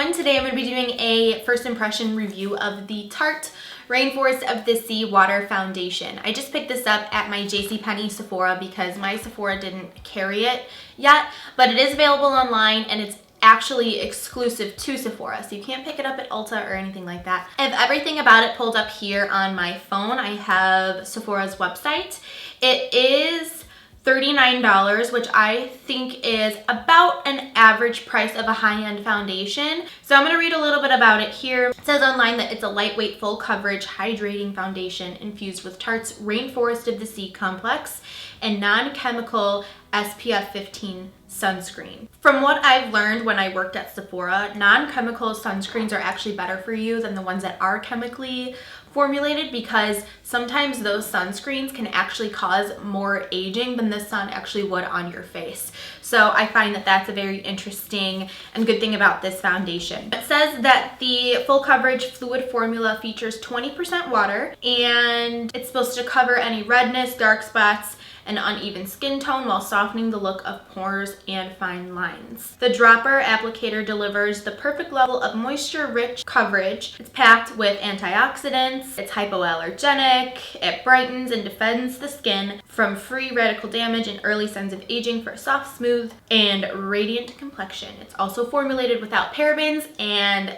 everyone. Today I'm going to be doing a first impression review of the Tarte Rainforest of the Sea Water Foundation. I just picked this up at my JCPenney Sephora because my Sephora didn't carry it yet, but it is available online and it's actually exclusive to Sephora, so you can't pick it up at Ulta or anything like that. I have everything about it pulled up here on my phone. I have Sephora's website. It is $39, which I think is about an average price of a high-end foundation. So I'm going to read a little bit about it here. It says online that it's a lightweight, full coverage, hydrating foundation infused with Tarte's Rainforest of the Sea complex and non-chemical SPF 15 sunscreen. From what I've learned when I worked at Sephora, non-chemical sunscreens are actually better for you than the ones that are chemically formulated, because sometimes those sunscreens can actually cause more aging than the sun actually would on your face. So I find that that's a very interesting and good thing about this foundation. It says that the full coverage fluid formula features 20% water, and it's supposed to cover any redness, dark spots, and uneven skin tone while softening the look of pores and fine lines. The dropper applicator delivers the perfect level of moisture-rich coverage. It's packed with antioxidants, it's hypoallergenic, it brightens and defends the skin from free radical damage and early signs of aging for a soft, smooth, and radiant complexion. It's also formulated without parabens and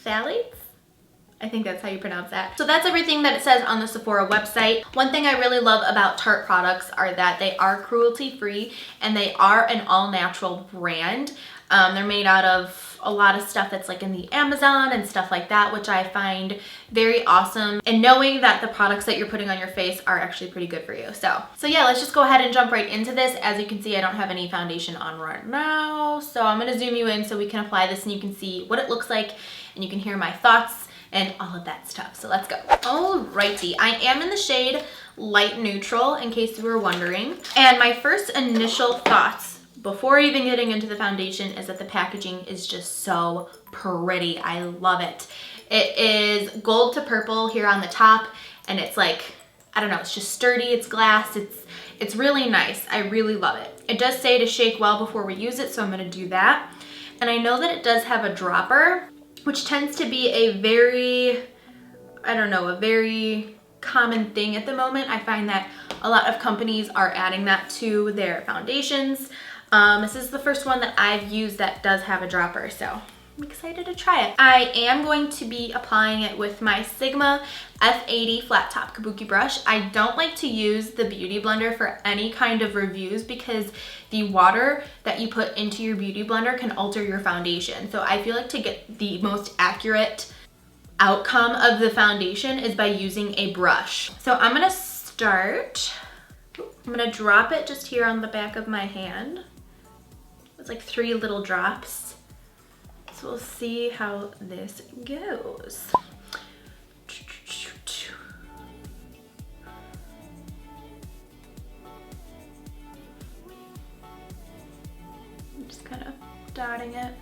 phthalates. I think that's how you pronounce that. So that's everything that it says on the Sephora website. One thing I really love about Tarte products are that they are cruelty free and they are an all natural brand. They're made out of a lot of stuff that's like in the Amazon and stuff like that, which I find very awesome. And knowing that the products that you're putting on your face are actually pretty good for you. So yeah, let's just go ahead and jump right into this. As you can see, I don't have any foundation on right now. So I'm gonna zoom you in so we can apply this and you can see what it looks like and you can hear my thoughts and all of that stuff. So let's go. Alrighty, I am in the shade Light Neutral, in case you were wondering. And my first initial thoughts before even getting into the foundation is that the packaging is just so pretty. I love it. It is gold to purple here on the top, and it's like, I don't know, it's just sturdy, it's glass, it's really nice. I really love it. It does say to shake well before we use it, so I'm gonna do that. And I know that it does have a dropper, which tends to be a very, I don't know, a very common thing at the moment. I find that a lot of companies are adding that to their foundations. This is the first one that I've used that does have a dropper, so I'm excited to try it. I am going to be applying it with my Sigma F80 flat top kabuki brush. I don't like to use the beauty blender for any kind of reviews because the water that you put into your beauty blender can alter your foundation. So I feel like to get the most accurate outcome of the foundation is by using a brush. So I'm gonna start, I'm gonna drop it just here on the back of my hand. It's like 3 little drops. So we'll see how this goes. I'm just kind of dotting it.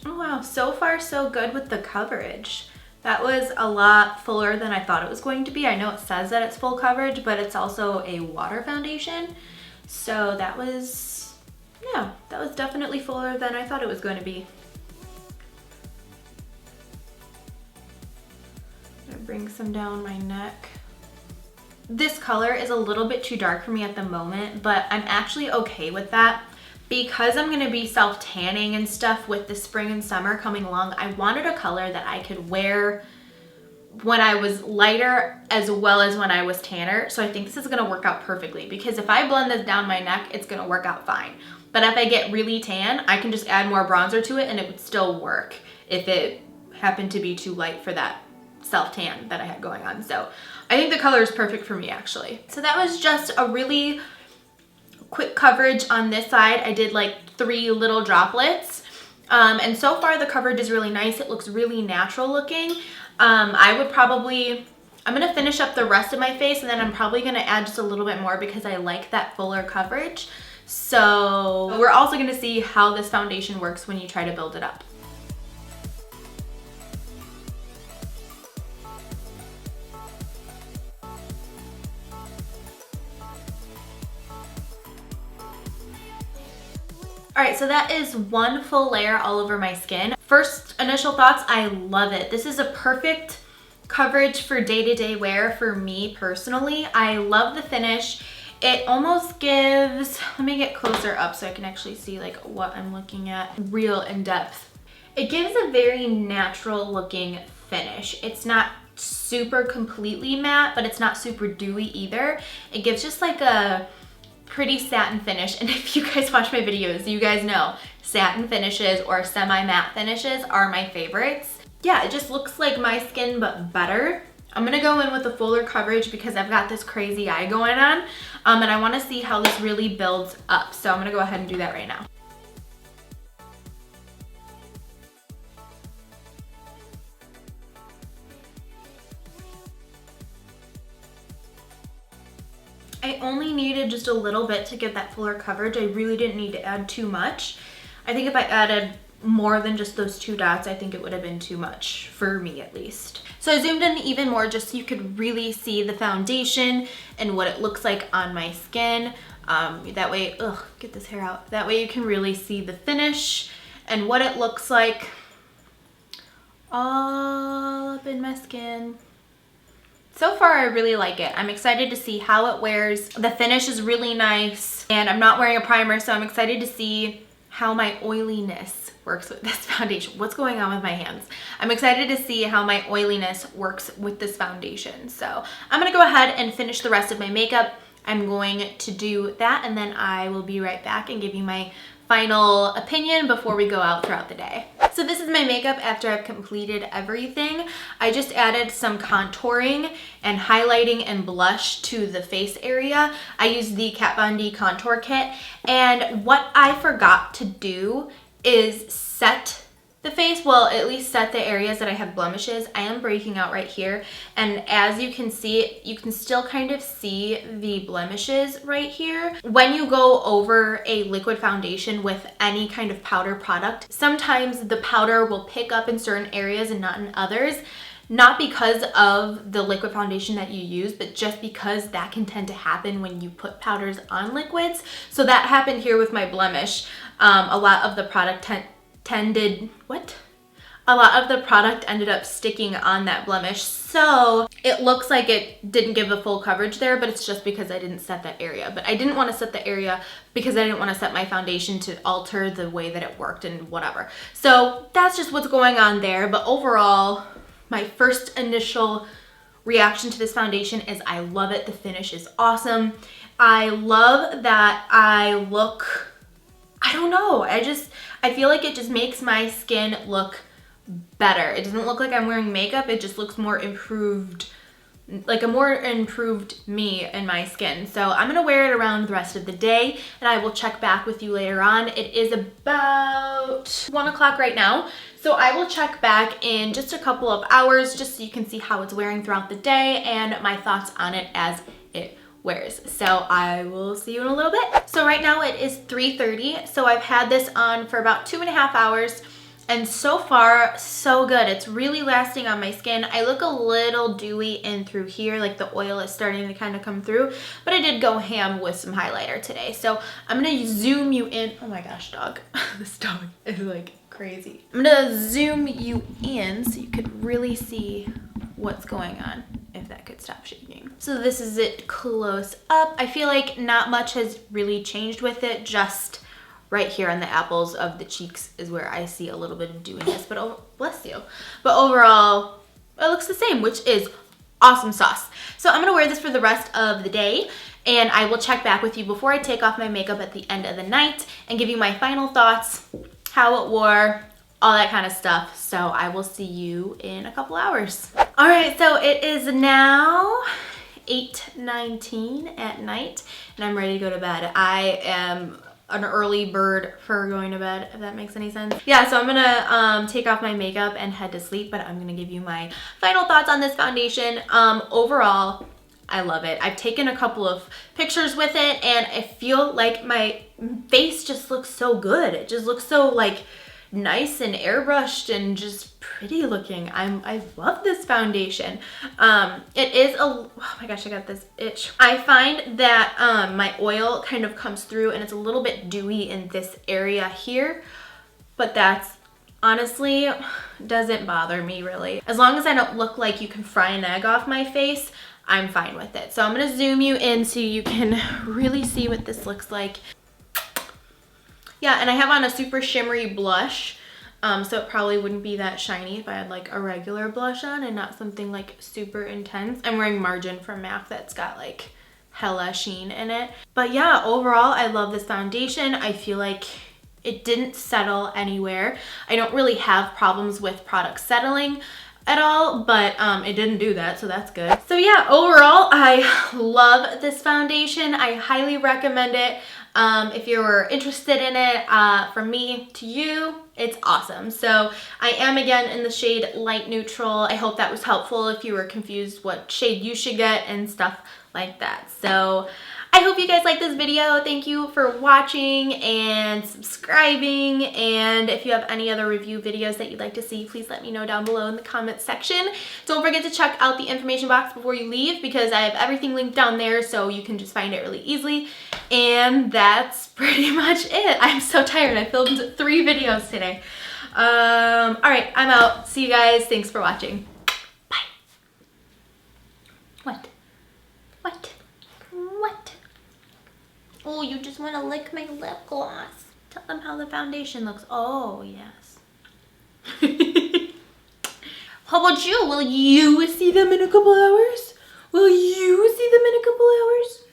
Oh wow, so far so good with the coverage. That was a lot fuller than I thought it was going to be. I know it says that it's full coverage, but it's also a water foundation. So that was, yeah, that was definitely fuller than I thought it was going to be. I'm gonna bring some down my neck. This color is a little bit too dark for me at the moment, but I'm actually okay with that. Because I'm gonna be self-tanning and stuff with the spring and summer coming along, I wanted a color that I could wear when I was lighter as well as when I was tanner. So I think this is gonna work out perfectly, because if I blend this down my neck, it's gonna work out fine. But if I get really tan, I can just add more bronzer to it and it would still work if it happened to be too light for that self-tan that I had going on. So I think the color is perfect for me, actually. So that was just a really quick coverage on this side. I did like 3 little droplets, and so far the coverage is really nice. It looks really natural looking. I'm gonna finish up the rest of my face, and then I'm probably gonna add just a little bit more because I like that fuller coverage. So we're also gonna see how this foundation works when you try to build it up. All right, so that is one full layer all over my skin. First initial thoughts, I love it. This is a perfect coverage for day-to-day wear for me personally. I love the finish. It almost gives, let me get closer up so I can actually see like what I'm looking at real in depth. It gives a very natural looking finish. It's not super completely matte, but it's not super dewy either. It gives just like a pretty satin finish, and if you guys watch my videos, you guys know satin finishes or semi-matte finishes are my favorites. Yeah, it just looks like my skin but better. I'm gonna go in with a fuller coverage because I've got this crazy eye going on, and I wanna see how this really builds up. So I'm gonna go ahead and do that right now. I only needed just a little bit to get that fuller coverage. I really didn't need to add too much. I think if I added more than just those 2 dots, I think it would have been too much, for me at least. So I zoomed in even more just so you could really see the foundation and what it looks like on my skin. That way, get this hair out. That way you can really see the finish and what it looks like all up in my skin. So far, I really like it. I'm excited to see how it wears. The finish is really nice, and I'm not wearing a primer, so I'm excited to see how my oiliness works with this foundation. What's going on with my hands? I'm excited to see how my oiliness works with this foundation. So I'm gonna go ahead and finish the rest of my makeup. I'm going to do that, and then I will be right back and give you my final opinion before we go out throughout the day. So this is my makeup after I've completed everything. I just added some contouring and highlighting and blush to the face area. I used the Kat Von D contour kit, and what I forgot to do is set the face, well, at least set the areas that I have blemishes. I am breaking out right here, and as you can see, you can still kind of see the blemishes right here. When you go over a liquid foundation with any kind of powder product, sometimes the powder will pick up in certain areas and not in others. Not because of the liquid foundation that you use, but just because that can tend to happen when you put powders on liquids. So that happened here with my blemish. A lot of the product ended up sticking on that blemish. So it looks like it didn't give a full coverage there, but it's just because I didn't set that area. But I didn't want to set the area because I didn't want to set my foundation to alter the way that it worked and whatever. So that's just what's going on there. But overall, my first initial reaction to this foundation is I love it. The finish is awesome. I love that I look, I don't know, I feel like it just makes my skin look better. It doesn't look like I'm wearing makeup. It just looks more improved, like a more improved me in my skin. So I'm gonna wear it around the rest of the day, and I will check back with you later on. It is about 1 o'clock right now. So I will check back in just a couple of hours just so you can see how it's wearing throughout the day and my thoughts on it as it wears. So I will see you in a little bit. So right now it is 3:30. So I've had this on for about 2.5 hours, and so far so good. It's really lasting on my skin. I look a little dewy in through here, like the oil is starting to kind of come through, but I did go ham with some highlighter today. So I'm gonna zoom you in. Oh my gosh, dog. This dog is like crazy. I'm gonna zoom you in so you could really see what's going on, if that could stop shaking. So this is it close up. I feel like not much has really changed with it, just right here on the apples of the cheeks is where I see a little bit of dewiness, but oh, bless you. But overall, it looks the same, which is awesome sauce. So I'm gonna wear this for the rest of the day, and I will check back with you before I take off my makeup at the end of the night and give you my final thoughts, how it wore, all that kind of stuff. So I will see you in a couple hours. All right, so it is now 8:19 at night, and I'm ready to go to bed. I am an early bird for going to bed, if that makes any sense. Yeah, so I'm gonna take off my makeup and head to sleep, but I'm gonna give you my final thoughts on this foundation. Overall, I love it. I've taken a couple of pictures with it, and I feel like my face just looks so good. It just looks so like nice and airbrushed and just pretty looking. I love this foundation. It is oh my gosh, I got this itch. I find that my oil kind of comes through and it's a little bit dewy in this area here, but that's honestly doesn't bother me really. As long as I don't look like you can fry an egg off my face, I'm fine with it. So I'm gonna zoom you in so you can really see what this looks like. Yeah, and I have on a super shimmery blush, so it probably wouldn't be that shiny if I had like a regular blush on and not something like super intense. I'm wearing Margin from MAC that's got like hella sheen in it. But yeah, overall, I love this foundation. I feel like it didn't settle anywhere. I don't really have problems with products settling at all, but it didn't do that, so that's good. So yeah, overall, I love this foundation. I highly recommend it. If you're interested in it, from me to you, it's awesome. So I am again in the shade Light Neutral. I hope that was helpful if you were confused what shade you should get and stuff like that. So I hope you guys liked this video. Thank you for watching and subscribing. And if you have any other review videos that you'd like to see, please let me know down below in the comments section. Don't forget to check out the information box before you leave because I have everything linked down there so you can just find it really easily. And that's pretty much it. I'm so tired. I filmed 3 videos today. All right, I'm out. See you guys. Thanks for watching. Bye. What? What? What? Oh, you just want to lick my lip gloss. Tell them how the foundation looks. Oh, yes. How about you? Will you see them in a couple hours? Will you see them in a couple hours?